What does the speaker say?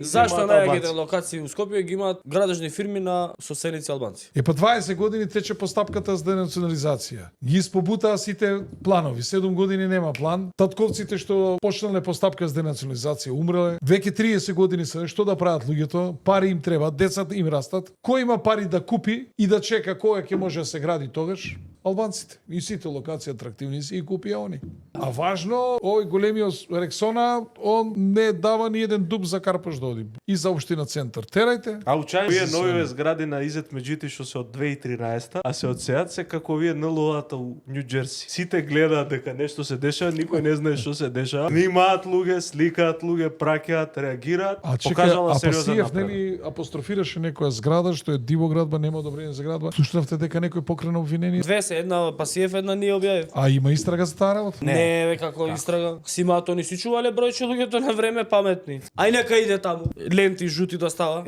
Зашто најагите локации у Скопје ги имаат градежни фирми на соселици албанци? Па 20 години тече постапката за денационализација. Ги испобутаа сите планови. 7 години нема план. Татковците што почнале постапка за денационализација умреле. Веќе 30 години се што да прават луѓето? Пари им треба, децата им растат. Кој има пари да купи и да чека кога ќе може да се гради тогаш? Албанците. И сите локации атрактивни си и купија они. А важно, овој големиот Рексона, он не дава ни еден дуб за Карпаш да оди. И за општина центар. Терајте. А учај овие нови згради на Изет Меджити што се од 2013, а се од сеат се како овие НЛО-ата у Њу Џерси. Сите гледаат дека нешто се дешава, никој не знае што се дешава. Снимаат луѓе, сликаат луѓе, праќаат, реагираат. А чекај, Покажала а сериозен Пасиев напред. нели апострофираше некоја зграда што е дивоградба, нема одобрение за градба. Слушнавте дека некој покрена обвинение? Две се, една Пасиев, една ние објавив. А има истрага за таа работа? Не, бе, како истрага. Симаато ни си чувале бројче луѓето на време паметни. Ај нека иде таму. Ленти жути да става.